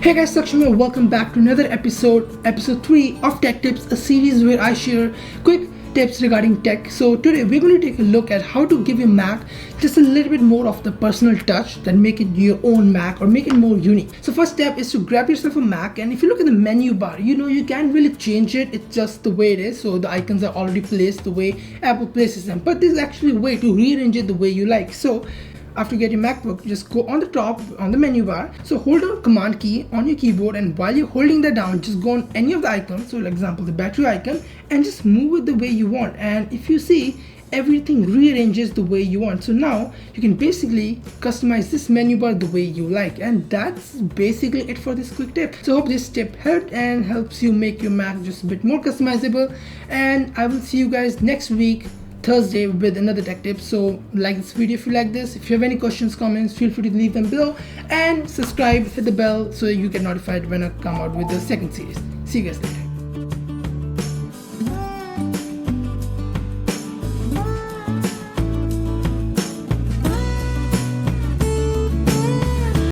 Hey guys, Saksham here. Welcome back to another episode 3 of Tech Tips, a series where I share quick tips regarding tech. So today we're going to take a look at how to give your Mac just a little bit more of the personal touch that make it your own Mac or make it more unique. So first step is to grab yourself a Mac, and if you look at the menu bar, you can't really change it. It's just the way it is. So the icons are already placed the way Apple places them, but there's actually a way to rearrange it the way you like. So after you get your MacBook, just go on the top on the menu bar. So hold down command key on your keyboard, and while you're holding that down, just go on any of the icons. So for example, the battery icon, and just move it the way you want. And if you see, everything rearranges the way you want. So now you can basically customize this menu bar the way you like. And that's basically it for this quick tip. So I hope this tip helped and helps you make your Mac just a bit more customizable. And I will see you guys next week, Thursday, with another tech tip. So like this video if you like this. If you have any questions, comments, feel free to leave them below, and subscribe, hit the bell so you get notified when I come out with the second series. See you guys later.